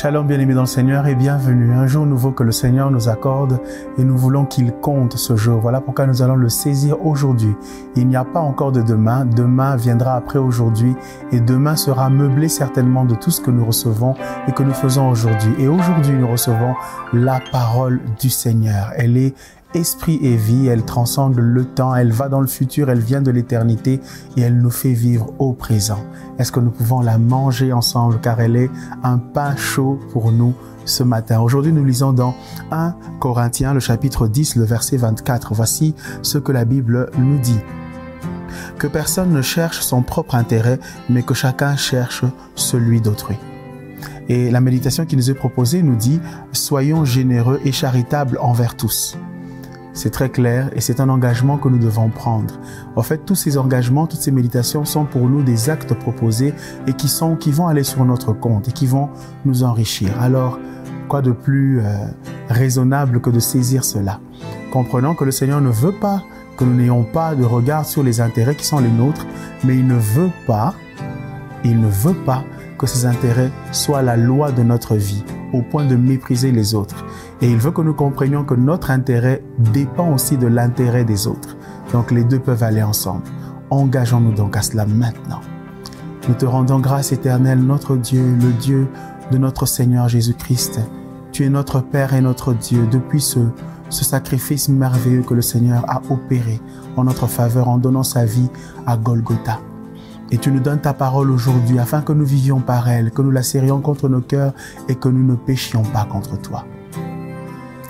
Shalom bien-aimés dans le Seigneur et bienvenue. Un jour nouveau que le Seigneur nous accorde et nous voulons qu'il compte ce jour. Voilà pourquoi nous allons le saisir aujourd'hui. Il n'y a pas encore de demain. Demain viendra après aujourd'hui et demain sera meublé certainement de tout ce que nous recevons et que nous faisons aujourd'hui. Et aujourd'hui, nous recevons la parole du Seigneur. Elle est esprit et vie, elle transcende le temps, elle va dans le futur, elle vient de l'éternité et elle nous fait vivre au présent. Est-ce que nous pouvons la manger ensemble car elle est un pain chaud pour nous ce matin. Aujourd'hui, nous lisons dans 1 Corinthiens, le chapitre 10, le verset 24. Voici ce que la Bible nous dit. Que personne ne cherche son propre intérêt, mais que chacun cherche celui d'autrui. Et la méditation qui nous est proposée nous dit « Soyons généreux et charitables envers tous ». C'est très clair et c'est un engagement que nous devons prendre. En fait, tous ces engagements, toutes ces méditations sont pour nous des actes proposés et qui vont aller sur notre compte et qui vont nous enrichir. Alors, quoi de plus raisonnable que de saisir cela? Comprenons que le Seigneur ne veut pas que nous n'ayons pas de regard sur les intérêts qui sont les nôtres, mais il ne veut pas que ces intérêts soient la loi de notre vie, au point de mépriser les autres. Et il veut que nous comprenions que notre intérêt dépend aussi de l'intérêt des autres. Donc les deux peuvent aller ensemble. Engageons-nous donc à cela maintenant. Nous te rendons grâce éternelle, notre Dieu, le Dieu de notre Seigneur Jésus-Christ. Tu es notre Père et notre Dieu depuis ce sacrifice merveilleux que le Seigneur a opéré en notre faveur en donnant sa vie à Golgotha. Et tu nous donnes ta parole aujourd'hui afin que nous vivions par elle, que nous la serrions contre nos cœurs et que nous ne péchions pas contre toi.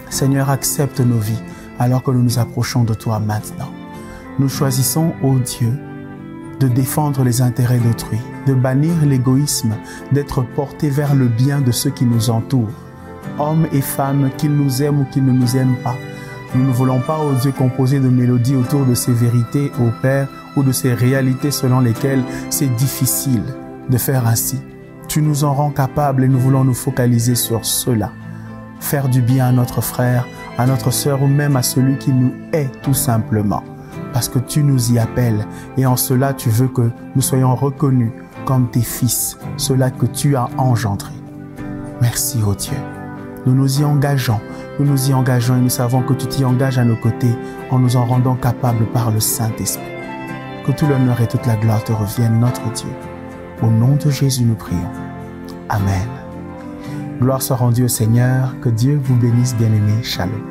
Seigneur, accepte nos vies alors que nous nous approchons de toi maintenant. Nous choisissons, ô Dieu, de défendre les intérêts d'autrui, de bannir l'égoïsme, d'être portés vers le bien de ceux qui nous entourent, hommes et femmes, qu'ils nous aiment ou qu'ils ne nous aiment pas. Nous ne voulons pas, ô Dieu, composer de mélodies autour de ces vérités, ô Père, ou de ces réalités selon lesquelles c'est difficile de faire ainsi. Tu nous en rends capables et nous voulons nous focaliser sur cela. Faire du bien à notre frère, à notre sœur ou même à celui qui nous hait tout simplement. Parce que tu nous y appelles et en cela tu veux que nous soyons reconnus comme tes fils, cela que tu as engendré. Merci, ô Dieu. Nous nous y engageons et nous savons que tu t'y engages à nos côtés en nous en rendant capables par le Saint-Esprit. Que tout l'honneur et toute la gloire te reviennent, notre Dieu. Au nom de Jésus, nous prions. Amen. Gloire soit rendue au Seigneur. Que Dieu vous bénisse, bien-aimés. Shalom.